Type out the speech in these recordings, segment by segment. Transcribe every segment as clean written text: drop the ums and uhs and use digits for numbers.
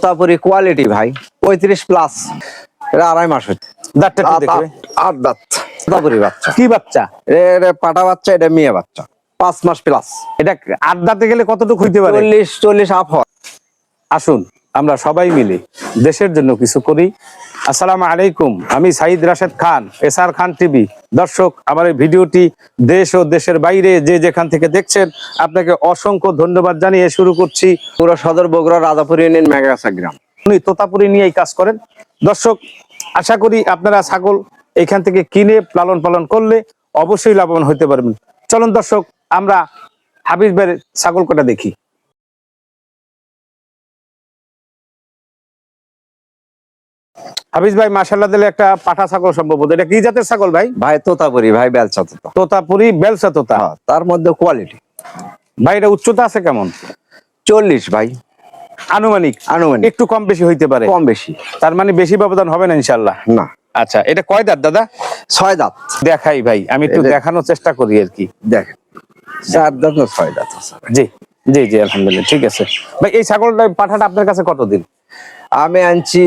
তারপরে কোয়ালিটি ভাই 35 প্লাস, এটা আড়াই মাস হচ্ছে। দাঁতটা একটু দেখবে। আট দাঁত তারপরে বাচ্চা। কি বাচ্চা? এটা পাটা বাচ্চা, এটা মেয়ে বাচ্চা, 5 মাস প্লাস। এটা 8 দাঁতে গেলে কতটুকু হইতে পারে? 40 আপ হয়। আসুন আমরা সবাই মিলে দেশের জন্য কিছু করি। আসসালামু আলাইকুম, আমি সাইদ রাশেদ খান, এসআর খান টিভি। দর্শক, আমার এই ভিডিওটি দেশ ও দেশের বাইরে যে যেখান থেকে দেখছেন, আপনাকে অসংখ্য ধন্যবাদ জানিয়ে শুরু করছি। পুরো সদর বগুড়া রাজাপুর ইউনিয়ন মেগাগাছা গ্রাম। উনি তোতাপুরি নিয়েই কাজ করেন। দর্শক, আশা করি আপনারা ছাগল এখান থেকে কিনে লালন পালন করলে অবশ্যই লাভবান হতে পারবেন। চলুন দর্শক, আমরা হাবিজ ভাইয়ের ছাগল কটা দেখি। হাবিজ ভাই, মাশাআল্লাহ দিলে একটা পাঠা ছাগল সম্ভবত। এটা কি জাতের ছাগল ভাই? ভাই তোতাপুরি, ভাই বেলচা তোতা। তোতাপুরি বেলসা তোতা। তার মধ্যে কোয়ালিটি। ভাই এটা উচ্চতা আছে কেমন? 40 ভাই আনুমানিক। আনুমানিক একটু কম বেশি হইতে পারে। কম বেশি, তার মানে বেশি ব্যবধান হবে না ইনশাআল্লাহ। না। আচ্ছা, এটা কয় দাঁত দাদা? 6 দাঁত। দেখাই ভাই, আমি একটু দেখানোর চেষ্টা করি আর কি। দেখেন 4 দাঁত না 6 দাঁত আছে। জি জি জি, আলহামদুলিল্লাহ, ঠিক আছে ভাই। এই ছাগলটা পাঠাটা আপনার কাছে কতদিন? আমি আনছি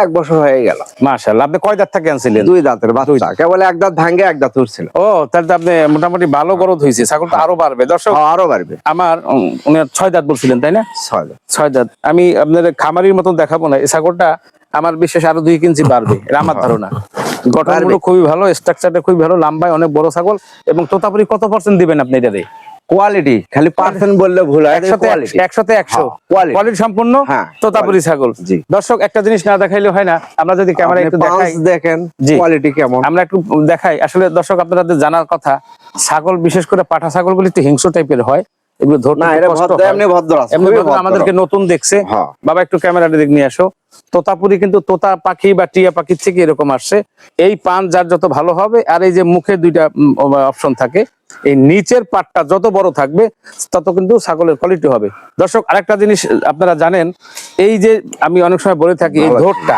1 বছর হয়ে গেল। মাশাআল্লাহ। আপনি কয় দাঁত থেকে আনছিলেন? 2 দাঁতের বাচ্চা, কেবল 1 দাঁত ভাঙে 1 দাঁত উঠছিল। ও, তাহলে তো আপনি মোটামুটি ভালো গ্রোথ হয়েছে। ছাগলটা আরো বাড়বে দর্শক। আরো বাড়বে। আমার উনি 6 দাঁত বলছিলেন তাই না? 6 দাঁত। 6 দাঁত। আমি আপনার খামারির মতন দেখাবো না, এই ছাগলটা আমার বিশেষ আরো 2 ইঞ্চি বাড়বে, এটা আমার ধারণা। গঠনগুলো খুবই ভালো, স্ট্রাকচারটা খুবই ভালো, লম্বায় অনেক বড় ছাগল। এবং তোতাপুরি কত পার্সেন্ট দিবেন আপনি এটারে? কোয়ালিটি, খালি পার্সেন্ট বললে ভুল হয়। 100তে 100 কোয়ালিটি সম্পূর্ণ তোতাপুরি ছাগল। দর্শক, একটা জিনিস না দেখাইলে হয় না, আমরা যদি ক্যামেরায় একটু দেখাই, দেখেন কোয়ালিটি কেমন, আমরা একটু দেখাই। আসলে দর্শক, আপনাদের জানার কথা, ছাগল বিশেষ করে পাঠা ছাগলগুলি একটু হিংস্র টাইপের হয়। এগুলো ধরতে কষ্ট হয়। আমাদেরকে নতুন দেখছে, বাবা একটু ক্যামেরাটা দিক নিয়ে আসো। তোতাপুরি কিন্তু তোতা পাখি বা টিয়া পাখির থেকে এরকম আসছে। এই পান যার যত ভালো হবে, আর এই যে মুখে 2টা অপশন থাকে, এই নিচের পাটটা যত বড় থাকবে তত কিন্তু ছাগলের কোয়ালিটি হবে। দর্শক, আরেকটা জিনিস আপনারা জানেন, এই যে আমি অনেক সময় বলে থাকি, এই ধোরটা,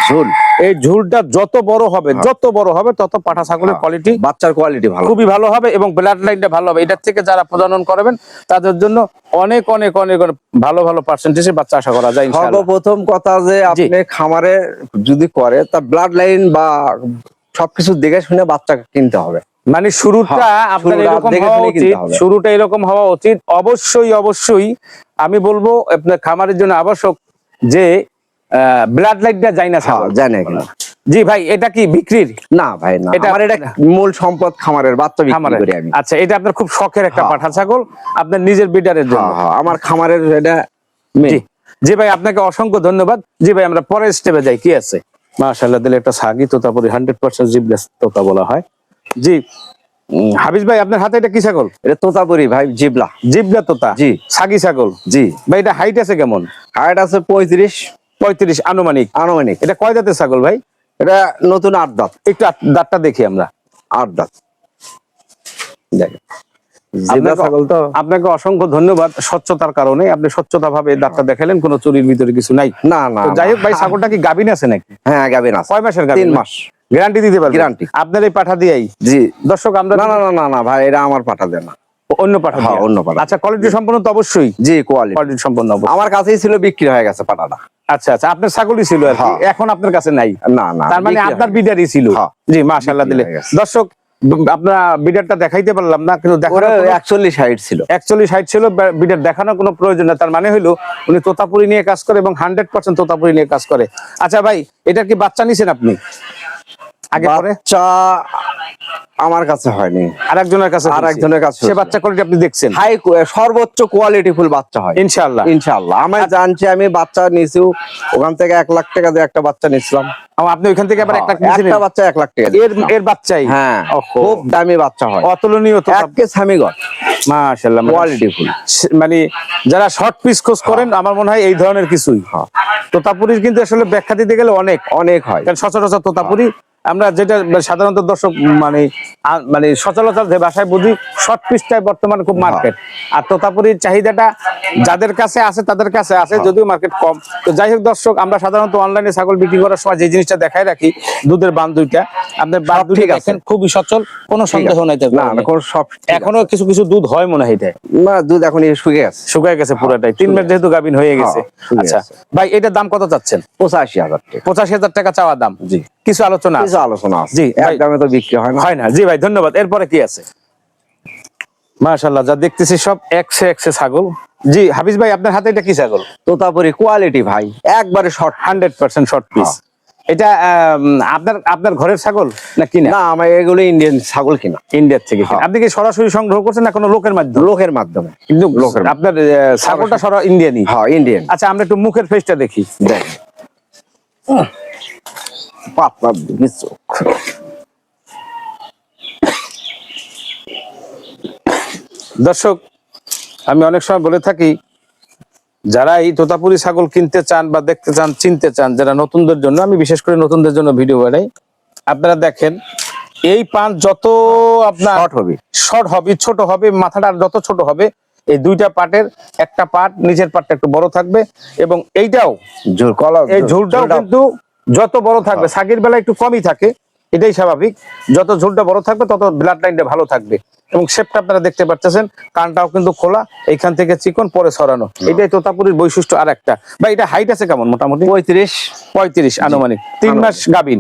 ঝুল, এই ঝুলটা যত বড় হবে তত পাঠা ছাগলের কোয়ালিটি, বাচ্চার কোয়ালিটি ভালো, খুবই ভালো হবে এবং ব্লাড লাইনটা ভালো হবে। এটার থেকে যারা প্রজনন করবেন তাদের জন্য অনেক অনেক অনেক ভালো ভালো পার্সেন্টেজে বাচ্চা আশা করা যায় ইনশাআল্লাহ। সর্বপ্রথম কথা যে আপনি খামারে যদি করে, তা ব্লাড লাইন বা সবকিছু দেখে শুনে বাচ্চা কিনতে হবে। মানে শুরুটা আপনার এরকম হওয়া উচিত, শুরুটা এরকম হওয়া উচিত। অবশ্যই অবশ্যই আমি বলবো আপনার খামারের জন্য আবশ্যক যে ব্লাড লাইনটা যায় না, জানে কিনা। জি ভাই, এটা কি বিক্রির? না ভাই না, আমার এটা মূল সম্পদ, খামারের বাচ্চা বিক্রি করি আমি। আচ্ছা, এটা আপনার খুব শখের একটা পাঠা ছাগল, আপনার নিজের বিডারের জন্য। আমার খামারের এটা। জি ভাই, আপনাকে অসংখ্য ধন্যবাদ। জি ভাই, আমরা পরের স্টেপে যাই। কি আছে? মাশাআল্লাহ দিলে একটা সাগি তোতাপুরি 100% জিবলেস তোতা বলা হয়। জি হাবিজ ভাই, আপনার হাতে এটা কি ছাগল? এটা তোতাপুরি ভাই, জিবলা তোতা। জি, সাগি ছাগল। জি ভাই, এটা হাইট আছে কেমন? হাইট আছে 35 আনুমানিক। এটা কয় দাঁতের ছাগল ভাই? এটা নতুন 8 দাঁত। একটু দাঁতটা দেখি আমরা। 8 দাঁত দেখেন। আপনাকে অসংখ্য ধন্যবাদ স্বচ্ছতার কারণে। আপনি স্বচ্ছতা ভাবে দাঁতটা দেখালেন, কোনো চুরির ভিতরে কিছু নাই। না না, যাই হোক ভাই, ছাগলটা কি গাভীন আছে নাকি? হ্যাঁ, গাভীন আছে। কয় মাসের গাভীন? 3 মাস। গ্যারান্টি দিতে পারবেন? গ্যারান্টি আপনার এই পাঠা দিয়েই? জি দর্শক, আমরা না না না না ভাই, এটা আমার পাঠা দেন না, অন্য পাঠা। অন্য পাঠা। আচ্ছা, কোয়ালিটি সম্পন্ন তো অবশ্যই? জি, কোয়ালিটি সম্পন্ন। আমার কাছেই ছিল, বিক্রি হয়ে গেছে পাঠাটা। আচ্ছা আচ্ছা, আপনার ছাগলই ছিল আর কি, এখন আপনার কাছে নাই? না না, তার মানে আপনার বিডারই ছিল। জি, মাশাআল্লাহ দিলে। দর্শক, আপনার বিডারটা দেখাইতে পারলাম না, কিন্তু দেখানো 41 হাইট ছিল। 41 হাইট ছিল। বিডার দেখানোর কোনো প্রয়োজন না। তার মানে হলো উনি তোতাপুরি নিয়ে কাজ করে এবং 100% তোতাপুরি নিয়ে কাজ করে। আচ্ছা ভাই, এটার কি বাচ্চা নিছেন আপনি আগে পরে? বাচ্চা আমার কাছে হয়নি, আরেকজনের কাছে। সে বাচ্চা কোয়ালিটি আপনি দেখছেন? হাই, সর্বোচ্চ কোয়ালিটি ফুল বাচ্চা হয় ইনশাআল্লাহ। ইনশাআল্লাহ। আমি জানছি, আমি বাচ্চা নিছি ওখান থেকে 1 লাখ টাকা দিয়ে একটা বাচ্চা নিছিলাম। আপনি ওইখান থেকে আবার 1 লাখ নিয়েছেন? একটা বাচ্চা 1 লাখ টাকা। এর বাচ্চাই? হ্যাঁ, খুব দামি বাচ্চা হয়, অতুলনীয়। তো একে স্বামীগর, মাশাআল্লাহ, কোয়ালিটি ফুল। মানে যারা শর্ট পিস খোঁজ করেন, আমার মনে হয় এই ধরনের কিছুই। তোতাপুরির কিন্তু আসলে ব্যাখ্যা দিতে গেলে অনেক অনেক হয়, কারণ সচরাচর তোতাপুরি আমরা যেটা সাধারণত দর্শক মানে মানে সচরাচর যে ভাষায় বুঝি শর্ট পিসটাই বর্তমানে খুব মার্কেট, আর তোতাপুরির চাহিদাটা যাদের কাছে আছে তাদের কাছে আছে, যদিও মার্কেট কম। তো যাই হোক দর্শক, আমরা সাধারণত অনলাইনে ছাগল বিক্রি করার সময় যে জিনিসটা দেখাই রাখি, দুধের বান দুইটা, আপনার বান দুইটা দেখেন খুবই সচল, কোনো সন্দেহ নাই। এখনো কিছু কিছু দুধ হয় মনে হয়, এটা না দুধ এখন শুকিয়ে গেছে পুরোটাই, 3 মাস যেহেতু গাভিন হয়ে গেছে। আচ্ছা ভাই, এটার দাম কত চাচ্ছেন? 85,000 টাকা। 85,000 টাকা চাওয়া দাম। জি, কিছু আলোচনা আছে জি, একদমই তো বিক্রি হয় না। জি ভাই ধন্যবাদ। এরপরে কি আছে? মাশাআল্লাহ, যা দেখতেছি সব একসে ছাগল। জি হাফিজ ভাই, আপনার হাতে এটা কি ছাগল? তোতাপুরি কোয়ালিটি ভাই, একবারে শর্ট, 100% শর্ট পিস। এটা আপনার ঘরের ছাগল না কিনা? না, আমার এগুলো ইন্ডিয়ান ছাগল কিনা, ইন্ডিয়া থেকে। আপনি কি সরাসরি সংগ্রহ করছেন না কোনো লোকের মাধ্যমে? লোকের মাধ্যমে। কিন্তু আপনার ছাগলটা সরাসরি ইন্ডিয়ানই? হ্যাঁ ইন্ডিয়ান। আচ্ছা, আমরা একটু মুখের ফেসটা দেখি। দেখ পাপা বিচো। দর্শক, আমি অনেক সময় বলে থাকি, যারা এই তোতাপুরি ছাগল কিনতে চান বা দেখতে চান, চিনতে চান, যারা নতুনদের জন্য, আমি বিশেষ করে নতুনদের জন্য ভিডিও বানাই, আপনারা দেখেন এই পাঁচ যত আপনার শর্ট হবে, ছোট হবে, মাথাটা যত ছোট হবে, এই দুইটা পাটের একটা পাট নিচের পাটটা একটু বড় থাকবে, এবং এইটাও এই ঝুলটাও কিন্তু যত বড় থাকবে, ছাগির বেলা একটু কমই থাকে, এটাই স্বাভাবিক। যত ঝুলটা বড় থাকবে তত ব্লাড লাইনটা ভালো থাকবে, এবং শেপটা আপনারা দেখতে পাচ্ছেন, কানটাও কিন্তু খোলা, এইখান থেকে চিকন পরে ছড়ানো। এটাই তোতাপুরির বৈশিষ্ট্য। আর একটা ভাই, এটা হাইট আছে কেমন? মোটামুটি 35 আনুমানিক। 3 মাস গাবিন?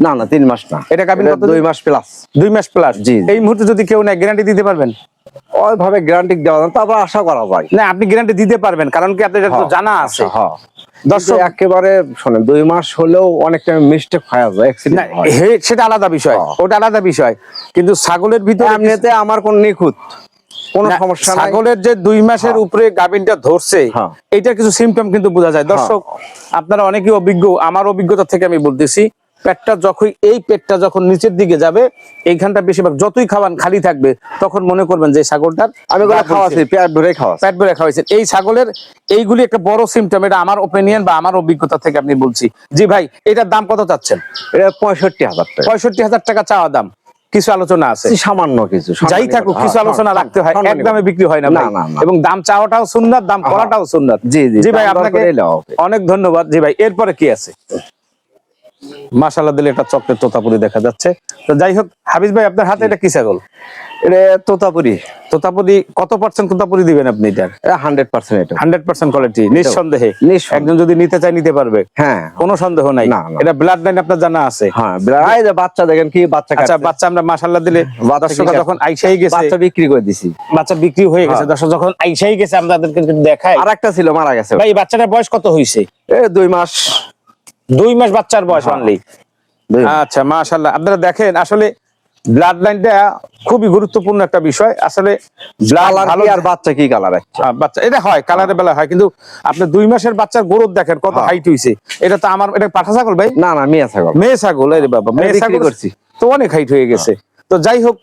না না, 3 মাস না, এটা গাবিন 2 মাস প্লাস। 2 মাস প্লাস। জি। এই মুহূর্তে যদি কেউ নেয়, গ্যারান্টি দিতে পারবেন? ওইভাবে গ্যারান্টি দেওয়া যায়, তারপর আশা করা যায়। না, আপনি গ্যারান্টি দিতে পারবেন, কারণ কি আপনার তো জানা আছে। দর্শক একেবারে শোনেন, 2 মাস হলেও অনেক টাইম মিস্টেক হয়ে যায়, অ্যাক্সিডেন্ট হয়, সেটা আলাদা বিষয়, ওটা আলাদা বিষয়। কিন্তু ছাগলের ভিতরে এমনিতে আমার কোন নিখুঁত কোন সমস্যা নাই। ছাগলের যে 2 মাসের উপরে গাভীনটা ধরছে, এইটার কিছু সিমটম কিন্তু বোঝা যায়। দর্শক, আপনারা অনেকেই অভিজ্ঞ, আমার অভিজ্ঞতা থেকে আমি বলতেছি, পেটটা যখন নিচের দিকে যাবে, এইখানটা বেশিরভাগ যতই খাওয়ান খালি থাকবে, তখন মনে করবেন যে ছাগলটার আমি খাওয়াছি, পেট ভরে খাওয়াছি। এই ছাগলের এইগুলি একটা বড় সিমটম, এটা আমার ওপিনিয়ন বা আমার অভিজ্ঞতা থেকে আমি বলছি। জি ভাই, এটার দাম কত চাচ্ছেন? এটা 65,000 টাকা। 65,000 টাকা চাওয়া দাম। কিছু আলোচনা আছে? সামান্য কিছু, যাই থাকুক, কিছু আলোচনা রাখতে হয়, একদমে বিক্রি হয় না। এবং দাম চাওয়াটাও সুন্নাত, দাম করাটাও সুন্নাত। জি ভাই, আপনাকে অনেক ধন্যবাদ। জি ভাই, এরপরে কি আছে? মাশাআল্লাহ, দিলে একটা চকলেট তোতাপুরি দেখা যাচ্ছে। তো যাই হোক হাফিজ ভাই, আপনার হাতে এটা কি ছাগল? এটা তোতাপুরি। কত পার্সেন্ট তোতাপুরি দিবেন আপনি? এটা 100%। এটা 100% কোয়ালিটি, নিঃসন্দেহে। একজন যদি নিতে চায়, নিতে পারবে, হ্যাঁ, কোনো সন্দেহ নাই। এটা ব্লাড লাইন আপনার জানা আছে? হ্যাঁ, বাচ্চা দেখেন কি বাচ্চা। আচ্ছা, বাচ্চা আমরা মাশাআল্লাহ দিলে দর্শক যখন আইসাই গেছে, বাচ্চা বিক্রি করে দিছি, বাচ্চা বিক্রি হয়ে গেছে। দর্শক যখন আইসাই গেছে, আমাদেরকে দেখাই। আরেকটা ছিল, মারা গেছে ভাই। বাচ্চাটার বয়স কত হইছে? 2 মাস। 2 মাস বাচ্চার বয়স অনলি। আচ্ছা, মাশাআল্লাহ। আপনারা দেখেন, আসলে ব্লাড লাইনটা খুবই গুরুত্বপূর্ণ একটা বিষয়। আসলে বাচ্চা কি কালার আছে? বাচ্চা এটা হয়, কালারের বেলা হয়, কিন্তু আপনি 2 মাসের বাচ্চার গ্রোথ দেখেন কত হাইট হইছে। এটা তো আমার, এটা পাঠা ছাগল ভাই? না না, মেয়ে ছাগল। মেয়ে ছাগল। আরে বাবা, মেয়ে ছাগল করছি তো অনেক হাইট হয়ে গেছে। তো যাই হোক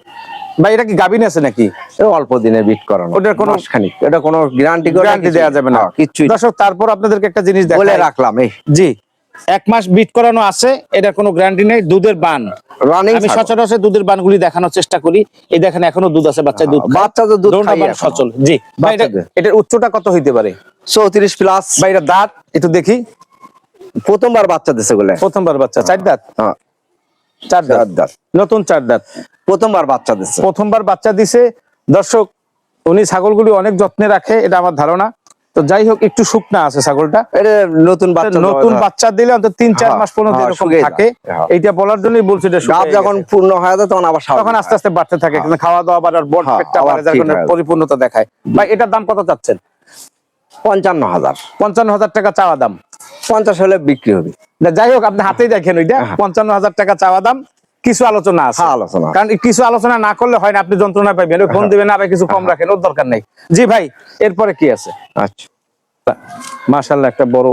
ভাই, এটা কি গাবিন আছে নাকি? অল্প দিনে বিট করানো, ওটার কোনো মাসখানিক, এটা কোনো গ্যারান্টি দেওয়া যাবে না কিছু। দর্শক, তারপর আপনাদেরকে একটা জিনিস বলে রাখলাম, জি, 1 মাস বিট করানো আছে, এটা কোনো গ্যারান্টি নেই। দুধের বান, আমি সচরাচর দুধের বানগুলি দেখানোর চেষ্টা করি। এই দেখেন, এখনো দুধ আছে, বাচ্চা দুধ, বাচ্চা তো দুধ খায় সচল। জি ভাই, এটার উচ্চতা কত হইতে পারে? 34 প্লাস। ভাই, এটা দাঁত একটু দেখি। প্রথমবার বাচ্চা দিছে বলে? প্রথমবার বাচ্চা। 4 দাঁত? হ্যাঁ, 4 দাঁত, নতুন 4 দাঁত, প্রথমবার বাচ্চা দিছে। প্রথমবার বাচ্চা দিছে। দর্শক, উনি ছাগলগুলি অনেক যত্নে রাখে, এটা আমার ধারণা। তো যাই হোক, একটু শুকনা আছে ছাগলটা। এটা নতুন বাচ্চা দিলে অন্তত 3-4 মাস পর্যন্ত এরকম থাকে। এইটা বলার জন্যই বলছি, এটা যখন পূর্ণ হয়ে যায় তখন আস্তে আস্তে বাড়তে থাকে, কিন্তু খাওয়া দাওয়া বাড়ার বড় পেটটা বাড়ে, যার কারণে পরিপূর্ণতা দেখায়। ভাই, এটার দাম কত চাচ্ছেন? 55,000। 55,000 টাকা চাওয়া দাম। 50 হলে বিক্রি হবে। যাই হোক, আপনি হাতেই দেখেন, ওইটা 55,000 টাকা চাওয়া দাম। কিছু আলোচনা আছে, কারণ কিছু আলোচনা না করলে হয় না, আপনি যন্ত্রণা পাইবেন, ফোন দিবেন, আবার কিছু কম রাখেন, ওর দরকার নেই। জি ভাই, এরপরে কি আছে? আচ্ছা, মাশাআল্লাহ, একটা বড়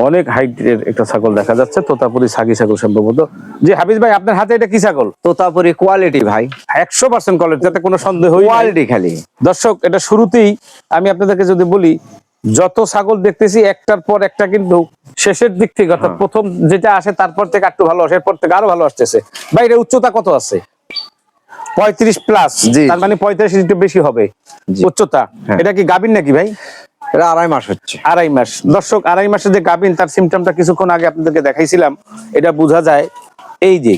অনেক হাইটের একটা ছাগল দেখা যাচ্ছে, তোতাপুরি ছাগি ছাগল সম্ভবত। জি হাফিজ ভাই, আপনার হাতে এটা কি ছাগল? তোতাপুরি কোয়ালিটি ভাই, 100% কোয়ালিটি, যাতে কোনো সন্দেহ কোয়ালিটি খালি। দর্শক, এটা শুরুতেই আমি আপনাদেরকে যদি বলি, যত ছাগল দেখতেছি একটার পর একটা কিন্তু শেষের দিক থেকে, অর্থাৎ প্রথম যেটা আসে তারপর থেকে একটু ভালো আসে, এরপর থেকে আরো ভালো আসতেছে। ভাই এর উচ্চতা কত আছে? 35 প্লাস, তার মানে 35 একটু বেশি হবে উচ্চতা। এটা কি গাভীর নাকি ভাই? এটা 2.5 মাস হচ্ছে। 2.5 মাস। দর্শক 2.5 মাসের যে গাভীর, তার সিমটমটা কিছুক্ষণ আগে আপনাদেরকে দেখাইছিলাম। এটা বোঝা যায়, এই যে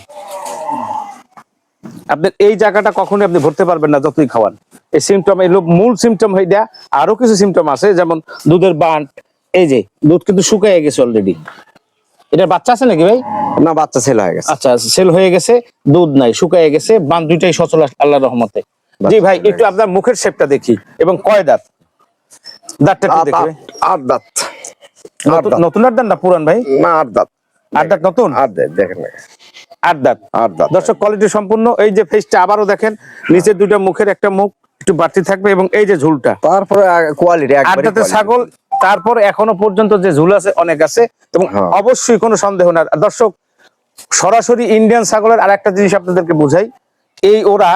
আপনার এই জায়গাটা কখনোই আপনি ভরতে পারবেন না যতই খাওয়ান। এই সিমটম, এই মূল সিমটম হইয়া আরো কিছু সিমটম আছে, যেমন দুধের বান্ট, এই যে দুধ কিন্তু শুকিয়ে গেছে অলরেডি। এটার বাচ্চা আছে নাকি ভাই? না, বাচ্চা সেল হয়ে গেছে। আচ্ছা, সেল হয়ে গেছে, দুধ নাই, শুকিয়ে গেছে, বান দুইটাই সচল আল্লাহর রহমতে। জি ভাই, একটু আপনার মুখের শেপটা দেখি, এবং কয় দাঁত? দাঁতটা একটু দেখি। 8 দাঁত। নতুন 8 দাঁত না পুরান ভাই? না, 8 দাঁত। 8 দাঁত নতুন? 8 দাঁত দেখেন, 8 দাঁত। 8 দাঁত। দর্শক কোয়ালিটি সম্পূর্ণ। এই যে ফেসটা আবারও দেখেন, নিচের দুটো মুখের একটা মুখ একটু বাড়তি থাকবে, এবং এই যে ঝুলটা, তারপরে কোয়ালিটি 8 দাঁতের ছাগল। তারপর এখনো পর্যন্ত যে ঝুল আছে অনেক আছে, এবং অবশ্যই কোনো সন্দেহ না। দর্শক সরাসরি ইন্ডিয়ান ছাগলের আরেকটা জিনিস আপনাদেরকে বুঝাই, এই ওরা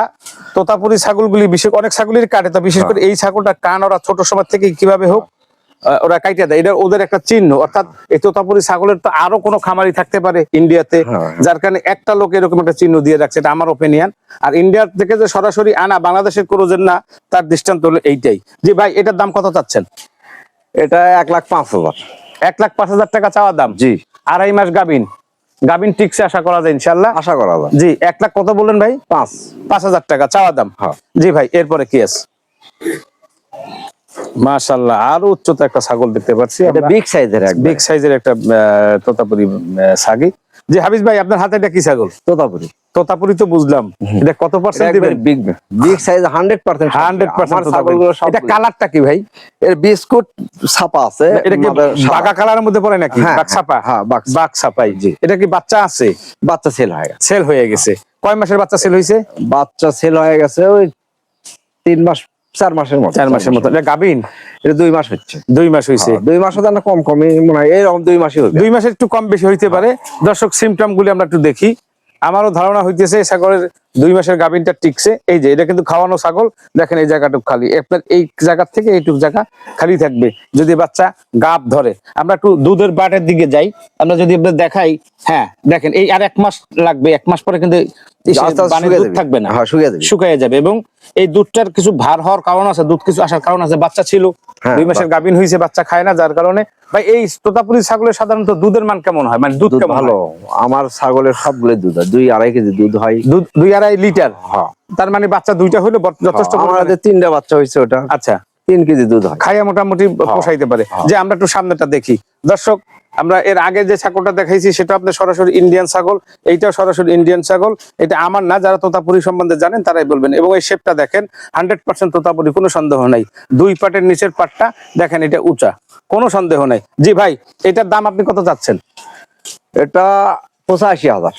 তোতাপুরি ছাগলগুলি বিশেষ, অনেক ছাগলের কাটে, তো বিশেষ করে এই ছাগলটা কান ওরা ছোট সময় থেকে কিভাবে হোক ওরা কাইটা দেয়। এটা ওদের একটা চিহ্ন। অর্থাৎ এই তোতাপুরি ছাগলের তো আরো কোনো খামারি থাকতে পারে ইন্ডিয়াতে, যার কারণে একটা লোক এরকম একটা চিহ্ন দিয়ে রাখছে, এটা আমার ওপিনিয়ন। আর ইন্ডিয়ার থেকে যে সরাসরি আনা বাংলাদেশের ক্রোজের না, তার দৃষ্টান্ত হলো এইটাই। জি ভাই, এটার দাম কত চাচ্ছেন? এটা 1,05,000। 1,05,000 টাকা চাওয়া দাম। জি। 2.5 মাস গাবিন। গাবিন টিকছে আশা করা যায় ইনশাআল্লাহ? আশা করা যায়। জি। 1 লাখ কত বললেন ভাই? 5,000 টাকা চাওয়া দাম। জি ভাই, এরপরে কি আছে? মাশাআল্লাহ, আরো উচ্চতা একটা ছাগল দেখতে পাচ্ছি। এটা বিগ সাইজের একটা তোতাপুরি ছাগি। জি হাফিজ ভাই, আপনার হাতে এটা কি ছাগল? তোতাপুরি। তোতাপুরি তো বুঝলাম, এটা কত পার্সেন্ট দিবেন? Big size 100%। 100% ছাগলগুলো। এটা কালারটা কি ভাই? এর বিস্কুট ছাপা আছে। এটা কি বাগা কালারের মধ্যে পড়ে নাকি? বাগ ছাপা? হ্যাঁ, বাগ ছাপাই। জি। এটা কি বাচ্চা আছে? বাচ্চা সেল হয়ে গেছে। কয় মাসের বাচ্চা সেল হয়েছে? বাচ্চা সেল হয়ে গেছে ওই 3 মাস 4 মাসের মতো। 4 মাসের মতো। এটা গাবিন? এটা 2 মাস হচ্ছে। 2 মাস হয়েছে। 2 মাস হতে না, কমই মনে হয়, এরকম 2 মাসই হবে। 2 মাসের একটু কম বেশি হইতে পারে। দর্শক সিমটম গুলি আমরা একটু দেখি। আমারও ধারণা হইতেছে ছাগলের 2 মাসের গাবিনটা টিকছে। এই যে এটা কিন্তু খাওয়ানো ছাগল, দেখেন এই জায়গাটুকু খালি, আপনার এই জায়গা থেকে এইটুকু জায়গা খালি থাকবে যদি বাচ্চা গাব ধরে। আমরা একটু দুধের বাটের দিকে যাই, আমরা যদি আপনাদের দেখাই। হ্যাঁ দেখেন, এই আর 1 মাস লাগবে, 1 মাস পরে কিন্তু দুধ থাকবে না, শুকিয়ে যাবে। এবং এই দুধটার কিছু ভার হওয়ার কারণ আছে, দুধ কিছু আসার কারণ আছে। বাচ্চা ছিল, 2 মাসের গাবিন হয়েছে, বাচ্চা খায় না, যার কারণে। ভাই এই তোতাপুরি ছাগলের সাধারণত দুধের মান কেমন হয়? মানে দুধ ভালো। আমার ছাগলের সবগুলো দুধ হয়, 2-2.5 কেজি দুধ হয়। 2-2.5 লিটার। তার মানে বাচ্চা 2টা হইলে যথেষ্ট। আমাদের 3টা বাচ্চা হয়েছে, ওটা আচ্ছা 3 কেজি দুধ হয়, খাইয়া মোটামুটি পোষাইতে পারে। যে আমরা একটু সামনেটা দেখি। দর্শক, আমরা এর আগে যে ছাগলটা দেখাইছি সেটা আপনার সরাসরি ইন্ডিয়ান ছাগল, এইটাও সরাসরি ইন্ডিয়ান ছাগল। এটা আমার না, যারা তোতাপুরি সম্বন্ধে জানেন তারাই বলবেন। এবং এই শেপটা দেখেন, 100% তোতাপুরি, কোনো সন্দেহ নাই। 2 পাটের নিচের পাটটা দেখেন, এটা উঁচা, কোনো সন্দেহ নাই। জি ভাই, এটার দাম আপনি কত চাচ্ছেন? এটা 85,000।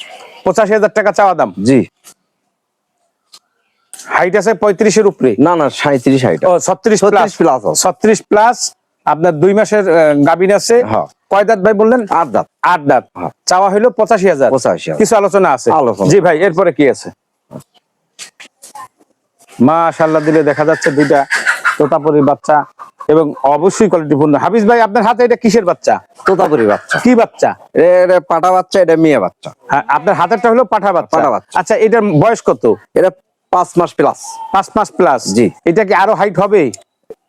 85,000 টাকা চাওয়া দাম। জি। হাইট আছে 35-এর উপরে? না, 37 হাইট। ও 36 প্লাস। 36 প্লাস। আপনার 2 মাসের গাবিন আছে। কয় দাঁত ভাই বললেন? 8 দাঁত। 8 দাঁত। চাওয়া হইলো 85,000। কিছু আলোচনা আছে? জি ভাই, এরপরে কি আছে? মাশাআল্লাহ, দিলে দেখা যাচ্ছে 2টা তোতাপুরি বাচ্চা, এবং অবশ্যই কোয়ালিটিপূর্ণ। হাফিজ ভাই, আপনার হাতে এটা কিসের বাচ্চা? তোতাপুরি বাচ্চা। কি বাচ্চা? এটা পাঠা বাচ্চা, এটা মেয়ে বাচ্চা। হ্যাঁ, আপনার হাতেরটা হলো পাঠা বাচ্চা। আচ্ছা, এটার বয়স কত? এটা 5 মাস প্লাস। 5 মাস প্লাস। জি। এটা কি আরো হাইট হবে?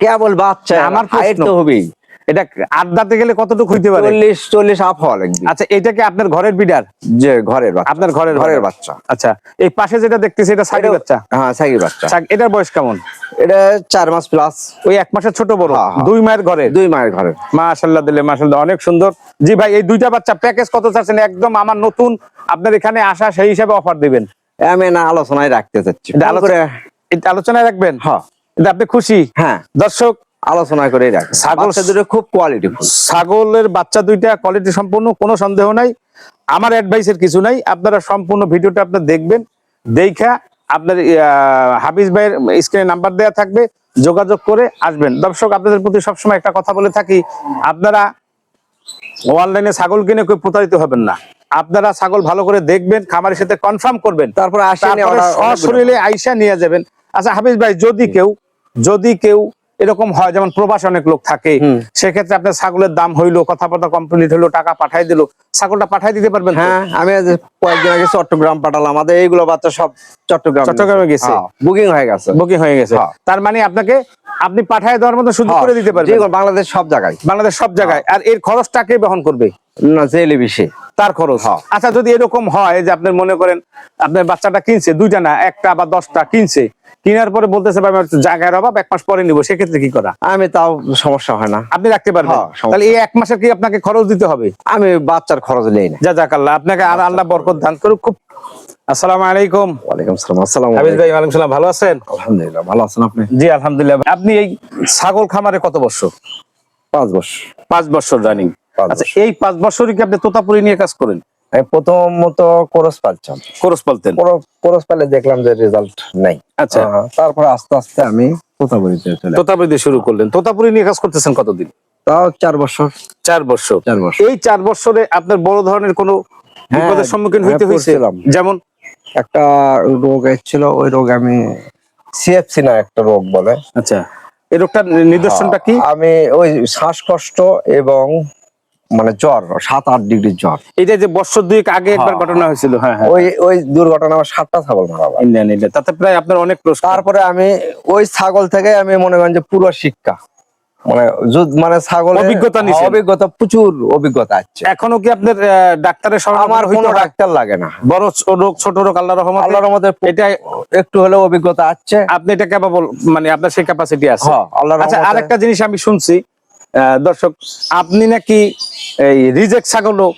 কেবল বাচ্চা, আমার হাইট তো হবেই। এটা 8 দাঁতে গেলে কতটুকু হইতে পারে? 40 আপ হওয়া লাগবে। আচ্ছা, এটা কি আপনার ঘরের বিডার? যে ঘরের বাচ্চা। আপনার ঘরের বাচ্চা। আচ্ছা, এই পাশে যেটা দেখতেছি এটা ছাগি বাচ্চা? হ্যাঁ, ছাগি বাচ্চা। এটার বয়স কেমন? এটা 4 মাস প্লাস। ওই 1 মাসের ছোট বড়? 2 মায়ের ঘরে? 2 মায়ের ঘরে। মাশাআল্লাহ, দিলে মাশাআল্লাহ, অনেক সুন্দর। জি ভাই, এই 2টা বাচ্চা প্যাকেজ কত চাচ্ছেন? একদম আমার নতুন, আপনার এখানে আসা সেই হিসাবে অফার দিবেন। আমি না আলোচনায় রাখতে চাচ্ছি। আলোচনায় রাখবেন? হ্যাঁ। আপনি খুশি? হ্যাঁ। দর্শক, আলোচনা করে রাখেন। ছাগল খুব কোয়ালিটিফুল। ছাগলের বাচ্চা 2টা কোয়ালিটি সম্পূর্ণ, কোনো সন্দেহ নাই। আমার অ্যাডভাইসের কিছু নাই, আপনারা সম্পূর্ণ ভিডিওটা আপনারা দেখবেন। দেখা আপনার হাফিজ ভাইয়ের স্ক্রিনে নাম্বার দেওয়া থাকবে, যোগাযোগ করে আসবেন। দর্শক, আপনাদের প্রতি সবসময় একটা কথা বলে থাকি, আপনারা অনলাইনে ছাগল কিনে কেউ প্রতারিত হবেন না। আপনারা ছাগল ভালো করে দেখবেন, খামারের সাথে কনফার্ম করবেন, তারপরে সশরীরে আইসা নিয়ে যাবেন। আচ্ছা হাফিজ ভাই, যদি কেউ এরকম হয় যেমন প্রবাসে অনেক লোক থাকে, সেক্ষেত্রে আপনার ছাগলের দাম হইলো, কথাবার্তা কমপ্লিট হইলো, টাকা পাঠাই দিল, ছাগলটা পাঠাই দিতে পারবেন? হ্যাঁ, আমি কয়েকদিন আগে চট্টগ্রাম পাঠালাম, আমাদের এইগুলো বাচ্চা সব চট্টগ্রামে গেছে, বুকিং হয়ে গেছে। তার মানে আপনি পাঠায় দেওয়ার মতো সুযোগ করে দিতে পারবেন বাংলাদেশ সব জায়গায়। আর এর খরচটা কে বহন করবে? না, জেলে বেশি তার খরচ। আচ্ছা, যদি এরকম হয় যে আপনি মনে করেন আপনার বাচ্চাটা কিনছে, দুইটা না একটা বা 10টা কিনছে, কেনার পরে বলতেছে ভাই আমার জায়গার অভাব, 1 মাস পরে নিব, সেক্ষেত্রে কি করা? আমি তাও সমস্যা হয় না, আপনি রাখতে পারবেন। তাহলে এই 1 মাসের কি আপনাকে খরচ দিতে হবে? আমি বাচ্চার খরচ নেই না। জাযাকাল্লাহ, আপনাকে আর আল্লাহ বরকত দান করুক। খুব আসসালামু আলাইকুম। ওয়ালাইকুম আসসালাম। আসসালামু হাফিজ ভাই, ওয়ালাইকুম সালাম। ভালো আছেন? আলহামদুলিল্লাহ, ভালো আছেন আপনি? জি আলহামদুলিল্লাহ। আপনি এই ছাগল খামারে কত বছর? 5 বছর। 5 বছর রানিং। আচ্ছা, এই 5 বছরই কি আপনি তোতাপুরি নিয়ে কাজ করেন? আমি প্রথমত কোরস পালতাম। কোরস পালতেন? কোরস পালে দেখলাম যে রেজাল্ট নাই। আচ্ছা, তারপরে আস্তে আস্তে আমি তোতাপুরি শুরু করলেন। তোতাপুরি নিয়ে কাজ করতেছেন কতদিন? তাও 4 বছর। 4 বছর। এই 4 বছরে আপনার বড় ধরনের কোনো বিপদের সম্মুখীন হইতে হয়েছে? যেমন একটা রোগ এসেছিল, ওই রোগ আমি সিএফসি না একটা রোগ বলে। আচ্ছা, এই রোগটার নিদর্শনটা কি? আমি ওই শ্বাসকষ্ট এবং মানে জ্বর, 7-8 ডিগ্রি জ্বর। এটা যে বছর 2 আগে একবার ঘটনা হয়েছিল। হ্যাঁ, ওই দুর্ঘটনা, আমার 7টা ছাগল মারা গেল। তাতে প্রায় আপনার অনেক প্রশ্ন। তারপরে আমি ওই ছাগল থেকে আমি মনে করেন যে পুরো শিক্ষা, মানে ছাগল অভিজ্ঞতা, প্রচুর অভিজ্ঞতা আছে। এখনো কি আপনার ডাক্তারের আমার কোনো ডাক্তার লাগে না, বড় রোগ ছোট রোগ আল্লাহর রহমতে এটা একটু হলেও অভিজ্ঞতা আছে। আপনি এটা ক্যাপাবল, মানে আপনার সেই ক্যাপাসিটি আছে। আচ্ছা, আরেকটা জিনিস আমি শুনছি দর্শক, আপনি নাকি এই রিজেক্ট ছাগলও?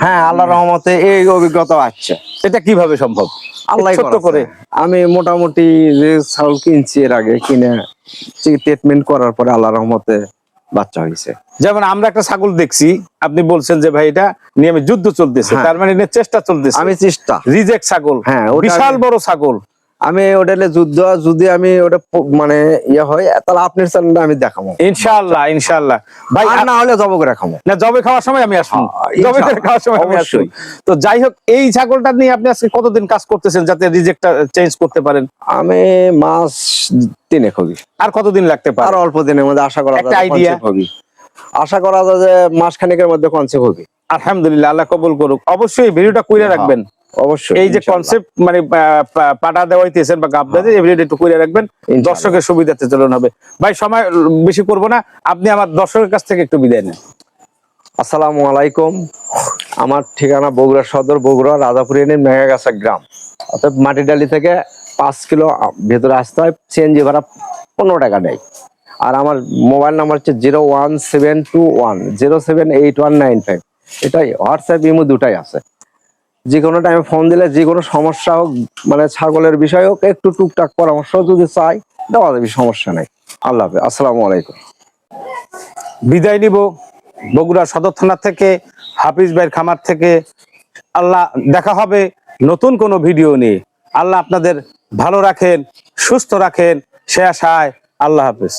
হ্যাঁ, আল্লাহর রহমতে এই অভিজ্ঞতা আছে। এটা কিভাবে সম্ভব? আল্লাহ করে। আমি মোটামুটি যে ছাগল কিনছি, এর আগে কিনে ট্রিটমেন্ট করার পরে আল্লাহর রহমতে বাচ্চা হয়েছে। যেমন আমরা একটা ছাগল দেখছি, আপনি বলছেন যে ভাই এটা নিয়ে আমি যুদ্ধ চলতেছে, তার মানে চেষ্টা চলতেছে। আমি চেষ্টা রিজেক্ট ছাগল, হ্যাঁ, বিশাল বড় ছাগল। আমি ওটালে যুদ্ধ, যদি আমি ওটা মানে ইয়ে হয়, তাহলে আপনার চ্যানেলে আমি দেখাবো ইনশাআল্লাহ। ইনশাআল্লাহ ভাই, আর না হলে জব করে খাবো না, জবে খাওয়ার সময় আমি আসবো, জবে খাওয়ার সময় আমি আসবো। তো যাই হোক, এই ছাগলটা নিয়ে আপনি আজকে কতদিন কাজ করতেছেন যাতে রিজেক্টটা চেঞ্জ করতে পারেন? আমি মাস 3 হবে। আর কতদিন লাগতে পারে? আর অল্প দিনের মধ্যে আশা করা যায়। একটা আইডিয়া আশা করা যায় যে মাস খানেকের মধ্যে কনসেপ্ট হবে। আলহামদুলিল্লাহ, আল্লাহ কবুল করুক। অবশ্যই ভিডিওটা কইরা রাখবেন। অবশ্যই এই যে কনসেপ্ট মানে পাটা দেওয়াইতেছেন বা গাব দেওয়াইতেছেন, এভরিডে একটু কইরা রাখবেন, দর্শকের সুবিধাতে চলন হবে। ভাই, সময় বেশি করব না, আপনি আমার দর্শকের কাছ থেকে একটু বিদায় নেন। আসসালামু আলাইকুম। আমার ঠিকানা বগুড়া সদর, বগুড়া রাজাপুর ইউনিয়ন মেঘাগাছা গ্রাম। অর্থাৎ মাটিডালি থেকে 5 কিলো ভেতরে আসতে হয়, সিএনজি ভাড়া 15 টাকা নেয়। আর আমার মোবাইল নাম্বার হচ্ছে 01721078195। এটাই হোয়াটসঅ্যাপ, ইমো দুটাই আছে। যে কোনো টাইমে ফোন দিলে যে কোনো সমস্যা হোক, মানে ছাগলের বিষয় হোক, একটু টুকটাক পরামর্শ যদি চাই দেওয়া যাবে, সমস্যা নেই। আল্লাহ হাফেজ, আসসালামু আলাইকুম। বিদায় নিব বগুড়া সদর থানা থেকে, হাফিজ ভাইয়ের খামার থেকে। আল্লাহ, দেখা হবে নতুন কোনো ভিডিও নিয়ে। আল্লাহ আপনাদের ভালো রাখেন, সুস্থ রাখেন, সে আশায়। আল্লাহ হাফেজ।